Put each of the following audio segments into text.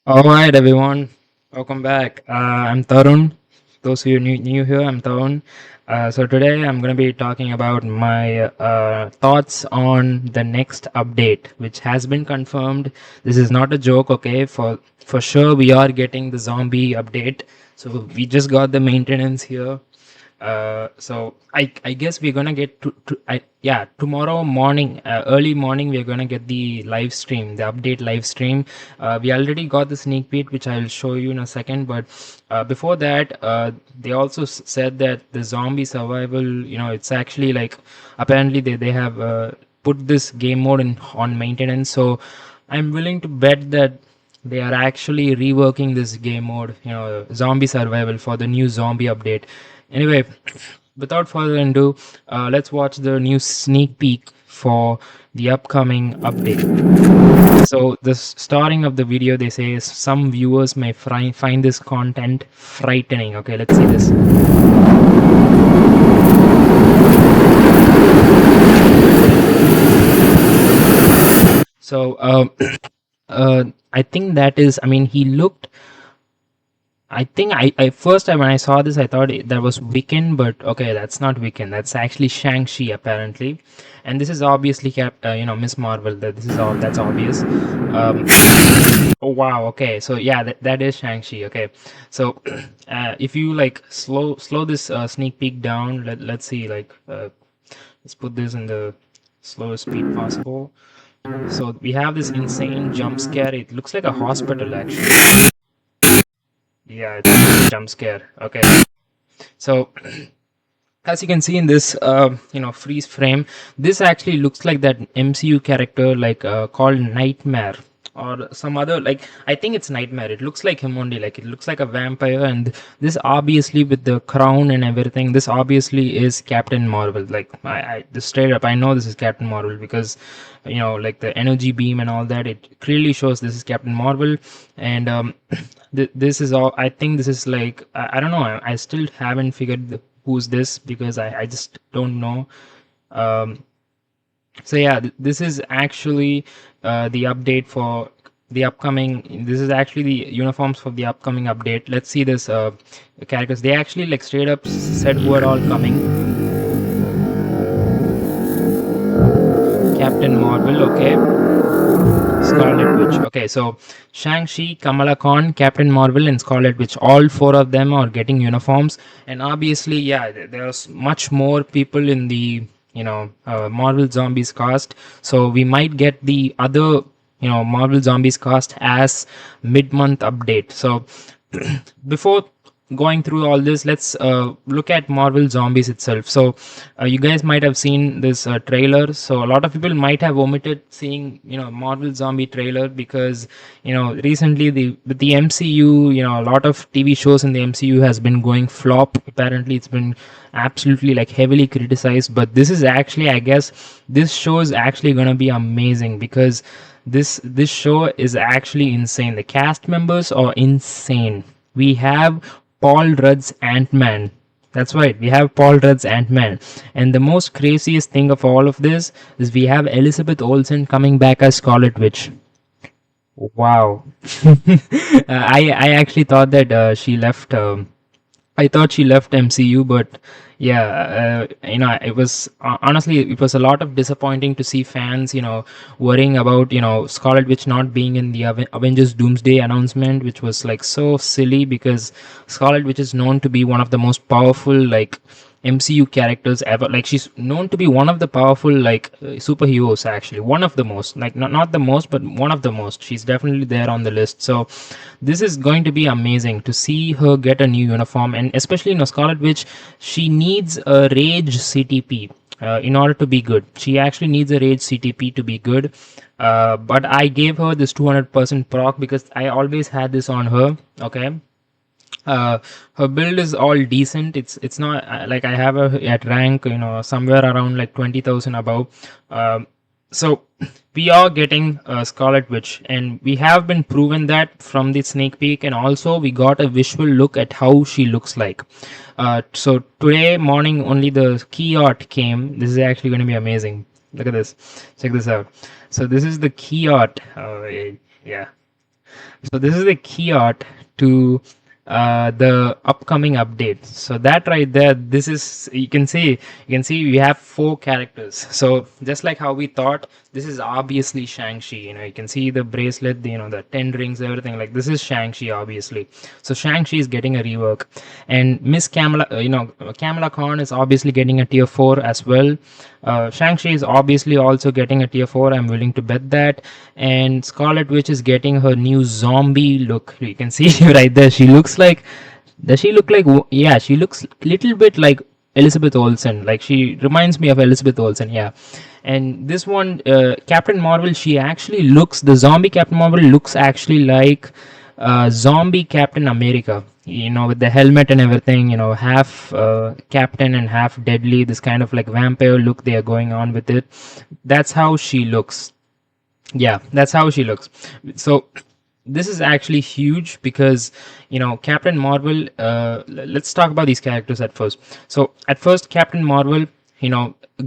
All right, everyone. Welcome back. I'm Tarun. Those of you new here, I'm Tarun. So today I'm going to be talking about my thoughts on the next update, which has been confirmed. This is not a joke, okay? For sure, we are getting the zombie update. So we just got the maintenance here. So I guess we're gonna get yeah, tomorrow morning, early morning, we're gonna get the live stream, the update live stream. We already got the sneak peek, which I'll show you in a second. But before that, they also said that the zombie survival, it's actually like apparently they have put this game mode in on maintenance. So I'm willing to bet that they are actually reworking this game mode, zombie survival for the new zombie update. Anyway, without further ado, let's watch the new sneak peek for the upcoming update. So, the starting of the video, they say some viewers may find this content frightening. Okay, let's see this. So, I think that is, I mean, he looked I think I first time when I saw this, I thought that was Wiccan, but okay, that's not Wiccan. That's actually Shang-Chi apparently, and this is obviously Miss Marvel. That this is all that's obvious. Oh wow, okay, so yeah, that is Shang-Chi. Okay, so if you like slow this sneak peek down, let's see let's put this in the slowest speed possible. So we have this insane jump scare. It looks like a hospital actually. Yeah, it's a jump scare. Okay. So as you can see in this freeze frame, this actually looks like that MCU character called Nightmare or some other, like I think it's Nightmare. It looks like him only, like it looks like a vampire. And this obviously with the crown and everything, this obviously is Captain Marvel. Like I just straight up, I know this is Captain Marvel because like the energy beam and all that, it clearly shows this is Captain Marvel. And this is all, I think this is like I don't know, I still haven't figured who's this because I just don't know. um so yeah, this is actually the update for the upcoming, this is actually the uniforms for the upcoming update. Let's see this characters. They actually like straight up said who are all coming. Captain Marvel, okay. Scarlet Witch. Okay, so Shang-Chi, Kamala Khan, Captain Marvel, and Scarlet Witch. All four of them are getting uniforms. And obviously, yeah, there's much more people in the Marvel Zombies cast. So we might get the other Marvel Zombies cast as mid-month update. So before going through all this, let's look at Marvel Zombies itself. So you guys might have seen this trailer. So a lot of people might have omitted seeing Marvel Zombie trailer because recently the MCU, a lot of TV shows in the MCU has been going flop. Apparently it's been absolutely like heavily criticized, but this is actually, I guess this show is actually going to be amazing because this show is actually insane. The cast members are insane. We have Paul Rudd's Ant-Man. That's right, we have Paul Rudd's Ant-Man. And the most craziest thing of all of this is we have Elizabeth Olsen coming back as Scarlet Witch. Wow. I actually thought that she left. I thought she left MCU, but yeah, it was honestly, it was a lot of disappointing to see fans, worrying about Scarlet Witch not being in the Avengers Doomsday announcement, which was like so silly because Scarlet Witch is known to be one of the most powerful like MCU characters ever. Like she's known to be one of the powerful like superheroes, actually one of the most, like not the most but one of the most. She's definitely there on the list. So this is going to be amazing to see her get a new uniform, and especially Scarlet Witch, she needs a rage CTP in order to be good. She actually needs a rage CTP to be good. But I gave her this 200% proc because I always had this on her. Okay, her build is all decent. It's not like I have her at rank somewhere around like 20,000 above. So we are getting Scarlet Witch, and we have been proven that from the sneak peek, and also we got a visual look at how she looks like. So today morning only the key art came. This is actually going to be amazing. Look at this. Check this out. So this is the key art. Yeah. So this is the key art to the upcoming updates. So that right there, this is you can see we have four characters. So just like how we thought, this is obviously Shang-Chi. You can see the bracelet, the 10 rings, everything. Like this is Shang-Chi, obviously. So Shang-Chi is getting a rework, and Miss Kamala, Kamala Khan is obviously getting a tier 4 as well. Shang-Chi is obviously also getting a tier 4. I'm willing to bet that. And Scarlet Witch is getting her new zombie look. You can see right there. She looks like. Does she look like? Yeah, she looks little bit like Elizabeth Olsen. Like she reminds me of Elizabeth Olsen. Yeah. And this one, Captain Marvel, she actually looks. The zombie Captain Marvel looks actually like zombie Captain America. With the helmet and everything. Half Captain and half deadly. This kind of like vampire look they are going on with it. That's how she looks. Yeah, that's how she looks. So this is actually huge because Captain Marvel. Let's talk about these characters at first. So at first, Captain Marvel,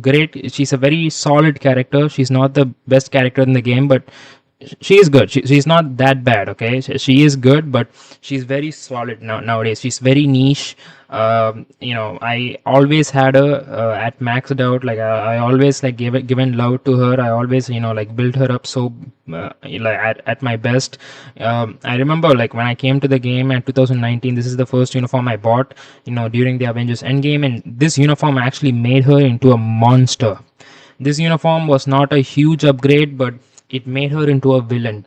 great. She's a very solid character. She's not the best character in the game, but she is good. She's not that bad. Okay, she is good, but she's very solid nowadays. She's very niche. I always had her at maxed out. Like I always like given love to her. I always like built her up so like at my best. I remember like when I came to the game at 2019. This is the first uniform I bought. During the Avengers Endgame, and this uniform actually made her into a monster. This uniform was not a huge upgrade, but it made her into a villain.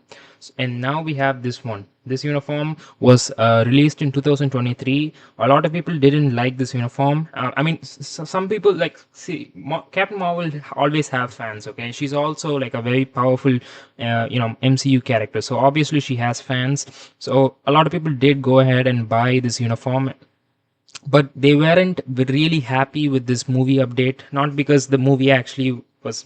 And now we have this one. This uniform was released in 2023. A lot of people didn't like this uniform. I mean, some people like see Captain Marvel always have fans. Okay, she's also like a very powerful, MCU character. So obviously she has fans. So a lot of people did go ahead and buy this uniform, but they weren't really happy with this movie update. Not because the movie actually was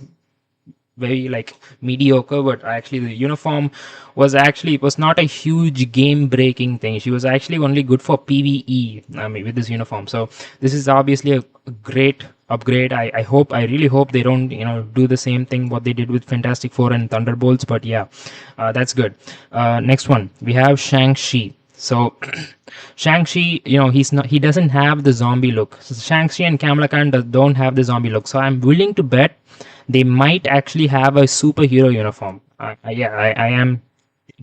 very like mediocre, but actually the uniform was not a huge game breaking thing. She was actually only good for PvE. I mean, with this uniform. So this is obviously a great upgrade. I really hope they don't do the same thing what they did with Fantastic Four and Thunderbolts. But yeah, that's good. Next one, we have Shang-Chi. So Shang-Chi, he doesn't have the zombie look. So Shang-Chi and Kamala Khan don't have the zombie look. So I'm willing to bet they might actually have a superhero uniform. Yeah, I am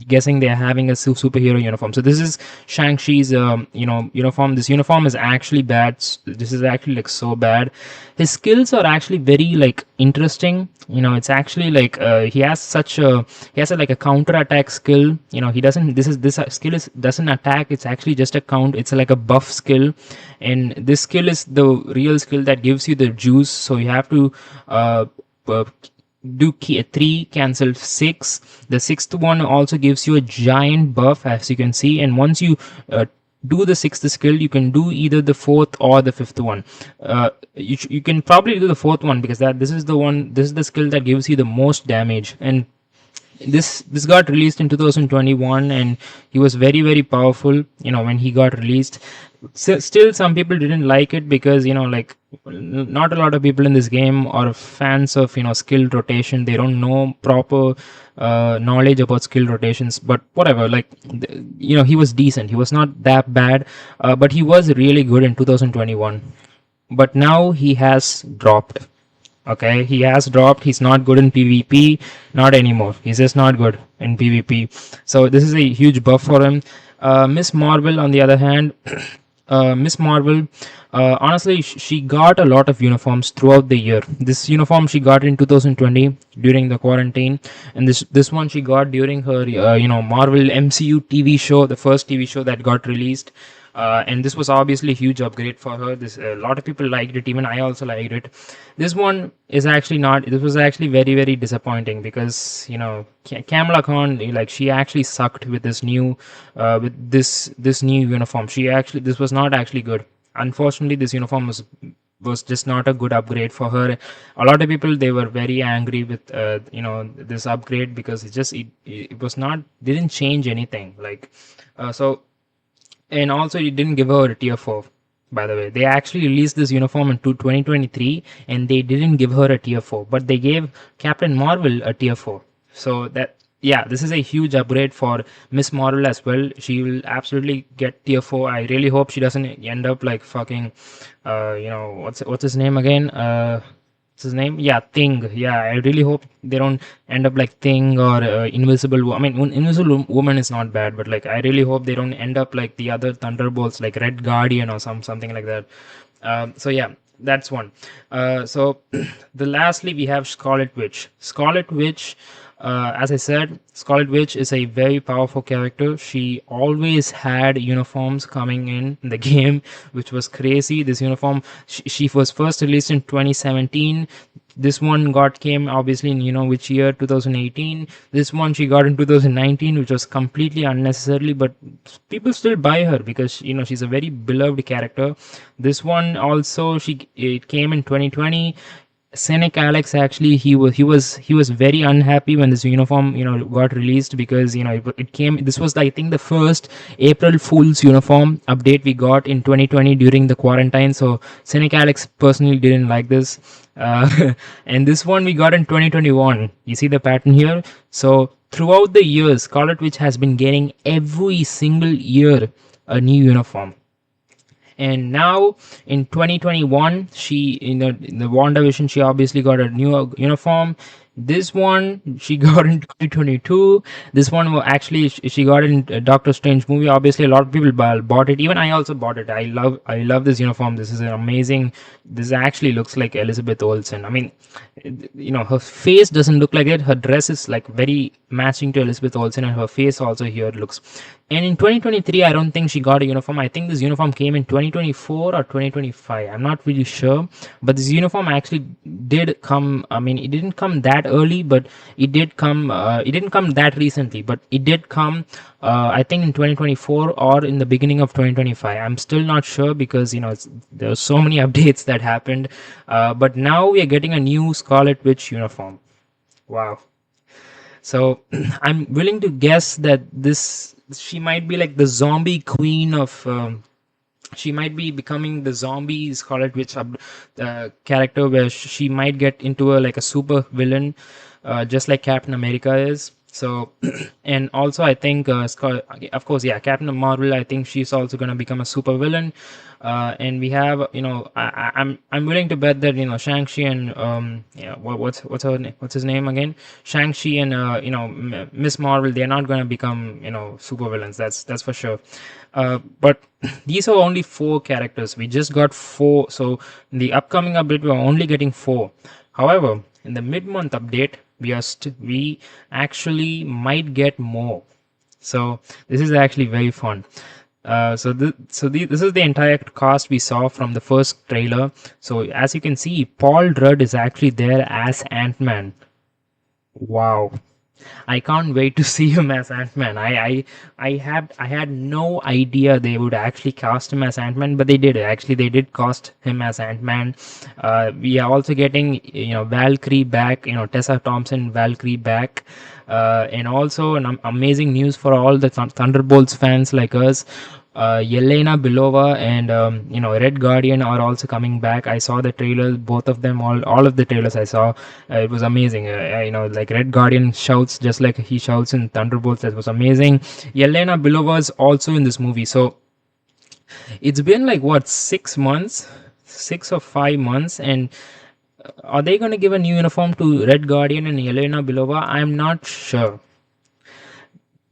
guessing they're having a superhero uniform. So this is Shang-Chi's uniform. This uniform is actually bad. This is actually like so bad. His skills are actually very like interesting. It's actually like he has a like a counter attack skill. He doesn't this skill is doesn't attack. It's actually just a count. It's like a buff skill, and this skill is the real skill that gives you the juice. So you have to uh, do 3, cancel 6. The sixth one also gives you a giant buff, as you can see. And once you do the sixth skill, you can do either the fourth or the fifth one. You can probably do the fourth one because this is the skill that gives you the most damage. And this got released in 2021, and he was very very powerful when he got released. Still some people didn't like it because like not a lot of people in this game are fans of skill rotation. They don't know proper knowledge about skill rotations, but whatever. Like he was decent, he was not that bad, but he was really good in 2021. But now he has dropped. Okay, he has dropped. He's not good in PvP, not anymore. He's just not good in PvP. So this is a huge buff for him. Miss Marvel, on the other hand, Miss Marvel, honestly, she got a lot of uniforms throughout the year. This uniform she got in 2020 during the quarantine, and this one she got during her Marvel MCU TV show, the first TV show that got released. And this was obviously a huge upgrade for her. A lot of people liked it. Even I also liked it. This one is actually not. This was actually very very disappointing because Kamala Khan, like she actually sucked with this new uniform. This was not actually good. Unfortunately, this uniform was just not a good upgrade for her. A lot of people, they were very angry with this upgrade because it was not, didn't change anything. Like so. And also, it didn't give her a tier 4, by the way. They actually released this uniform in 2023, and they didn't give her a tier 4, but they gave Captain Marvel a tier 4. So yeah, this is a huge upgrade for Miss Marvel as well. She will absolutely get tier 4. I really hope she doesn't end up like fucking what's his name again? What's his name? Yeah, Thing. Yeah, I really hope they don't end up like Thing or I mean, Invisible Woman is not bad, but like I really hope they don't end up like the other Thunderbolts, like Red Guardian or something like that. So yeah, that's one. So the lastly we have Scarlet Witch. Scarlet Witch, as I said, Scarlet Witch is a very powerful character. She always had uniforms coming in the game, which was crazy. This uniform, she was first released in 2017. This one got came obviously in which year, 2018. This one she got in 2019, which was completely unnecessarily, but people still buy her because she's a very beloved character. This one also, it came in 2020. Cynic Alex, actually, he was very unhappy when this uniform got released, because it came, this was I think the first April Fool's uniform update we got in 2020 during the quarantine. So Cynic Alex personally didn't like this. And this one we got in 2021. You see the pattern here. So throughout the years, Scarlet Witch has been getting every single year a new uniform. And now in 2021, she in the WandaVision, she obviously got a new uniform. This one she got in 2022. This one actually she got in Doctor Strange movie. Obviously, a lot of people bought it. Even I also bought it. I love this uniform. This is an amazing. This actually looks like Elizabeth Olsen. I mean, her face doesn't look like it. Her dress is like very matching to Elizabeth Olsen, and her face also here looks. And in 2023, I don't think she got a uniform. I think this uniform came in 2024 or 2025. I'm not really sure, but this uniform actually did come. I mean, it didn't come that early, but it did come. It didn't come that recently, but it did come. I think in 2024 or in the beginning of 2025. I'm still not sure because there are so many updates that happened. But now we are getting a new Scarlet Witch uniform. Wow. So I'm willing to guess that she might be like the zombie queen of. She might be becoming the zombie Scarlet Witch character, where she might get into like a super villain, just like Captain America is. So, and also I think, of course, yeah, Captain Marvel. I think she's also gonna become a super villain. And we have, I'm willing to bet that Shang-Chi and yeah, what's his name again? Shang-Chi and Miss Marvel, they're not gonna become super villains. That's for sure. But these are only 4 characters. We just got 4. So in the upcoming update, we're only getting 4. However, in the mid-month update, we actually might get more. So this is actually very fun. This is the entire cast we saw from the first trailer. So as you can see, Paul Rudd is actually there as Ant-Man. Wow. I can't wait to see him as Ant-Man. I had no idea they would actually cast him as Ant-Man, but they did. Actually, they did cast him as Ant-Man. We are also getting Valkyrie back. Tessa Thompson, Valkyrie back. And also amazing news for all the Thunderbolts fans like us. Yelena Belova and Red Guardian are also coming back. I saw the trailers, both of them, all of the trailers I saw. It was amazing. Like Red Guardian shouts just like he shouts in Thunderbolts. That was amazing. Yelena Belova is also in this movie. So it's been like what, 6 months, 6 or 5 months, and are they going to give a new uniform to Red Guardian and Yelena Belova? I'm not sure.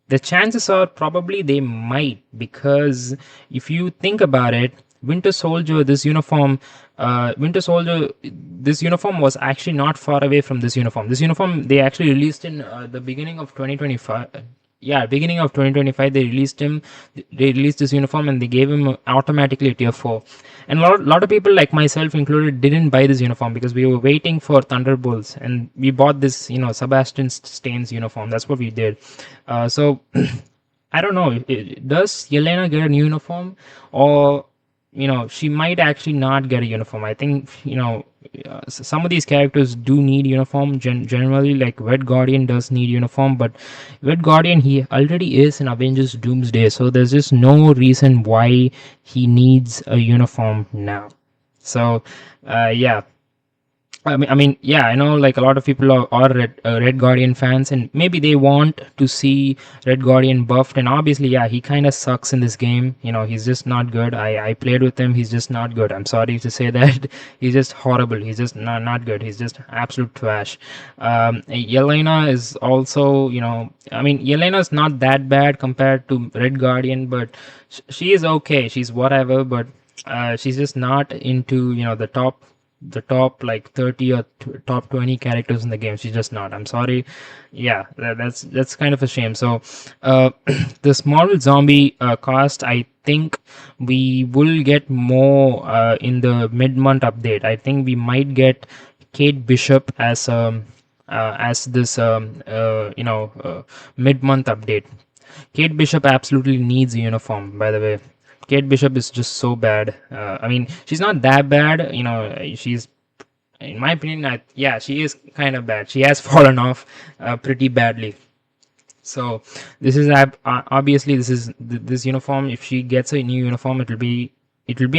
The chances are probably they might, because if you think about it, Winter Soldier, this uniform was actually not far away from this uniform. This uniform they actually released in the beginning of 2025. Yeah, beginning of 2025 they released this uniform, and they gave him automatically a tier 4. And a lot of people like myself included didn't buy this uniform because we were waiting for Thunderbolts, and we bought this Sebastian Stain's uniform. That's what we did. So I don't know, does Yelena get a new uniform, or she might actually not get a uniform. I think some of these characters do need uniform. Generally, like Red Guardian does need uniform, but Red Guardian, he already is in Avengers Doomsday, so there's just no reason why he needs a uniform now. So yeah, Yeah, I know like a lot of people are Red Guardian fans, and maybe they want to see Red Guardian buffed. And obviously, yeah, he kind of sucks in this game. He's just not good. I played with him. He's just not good. I'm sorry to say that. He's just horrible. He's just not good. He's just absolute trash. Yelena is also, Yelena is not that bad compared to Red Guardian, but she is okay. She's whatever, but she's just not into the top like 30 or top 20 characters in the game. She's just not. I'm sorry. Yeah, that's kind of a shame. So this Marvel Zombie cast, I think we will get more in the mid-month update. I think we might get Kate Bishop as this mid-month update. Kate Bishop absolutely needs a uniform, by the way. Kate Bishop is just so bad. She's not that bad. She's, in my opinion, yeah, she is kind of bad. She has fallen off pretty badly. So this is obviously this uniform. If she gets a new uniform, it will be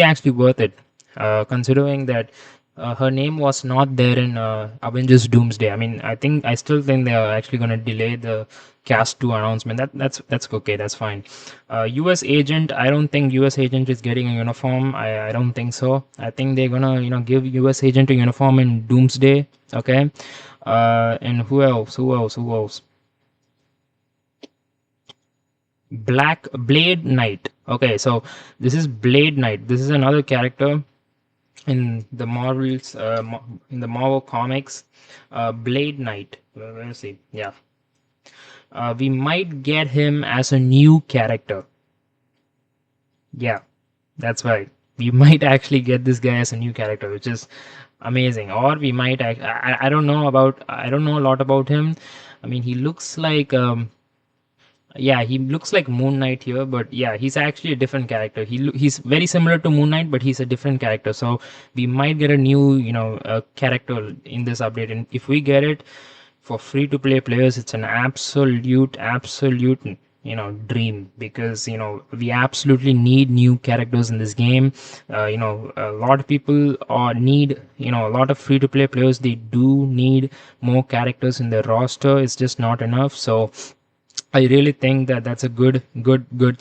actually worth it, considering that her name was not there in Avengers Doomsday. I still think they are actually going to delay the Cast 2 announcement. That's okay. That's fine. U.S. Agent. I don't think U.S. Agent is getting a uniform. I don't think so. I think they're gonna give U.S. Agent a uniform in Doomsday. Okay. And who else? Who else? Who else? Black Blade Knight. Okay, so this is Blade Knight. This is another character in the Marvel comics. Blade Knight. Let's see. Yeah, we might get him as a new character. Yeah, that's right. We might actually get this guy as a new character, which is amazing. Or we might. I don't know about. I don't know a lot about him. He looks like. Yeah, he looks like Moon Knight here, but yeah, he's actually a different character. He's very similar to Moon Knight, but he's a different character. So we might get a new, character in this update, and if we get it for free to play players, it's an absolute, dream, because we absolutely need new characters in this game. A lot of people need, a lot of free to play players. They do need more characters in their roster. It's just not enough. So I really think that that's a good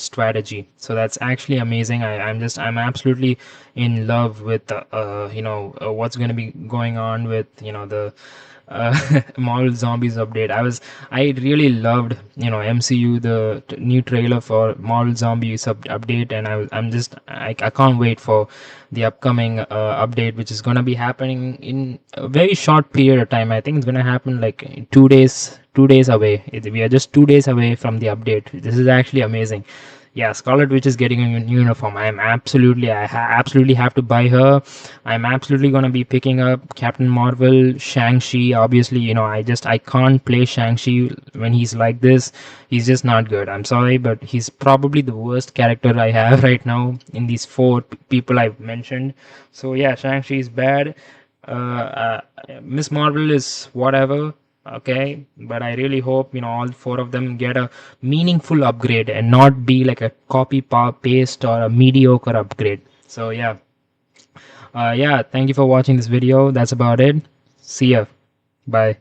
strategy. So that's actually amazing. I'm absolutely in love with what's going to be going on with the Marvel Zombies update. I really loved MCU, the new trailer for Marvel Zombies update, and I can't wait for the upcoming update, which is going to be happening in a very short period of time. I think it's going to happen like in 2 days. 2 days away. We are just 2 days away from the update. This is actually amazing. Yeah, Scarlet Witch is getting a new uniform. Absolutely have to buy her. I'm absolutely gonna be picking up Captain Marvel, Shang-Chi. Obviously, I can't play Shang-Chi when he's like this. He's just not good. I'm sorry, but he's probably the worst character I have right now in these four people I've mentioned. So yeah, Shang-Chi is bad. Miss Marvel is whatever. Okay, but I really hope all four of them get a meaningful upgrade and not be like a copy paste or a mediocre upgrade. So yeah, thank you for watching this video. That's about it. See ya. Bye.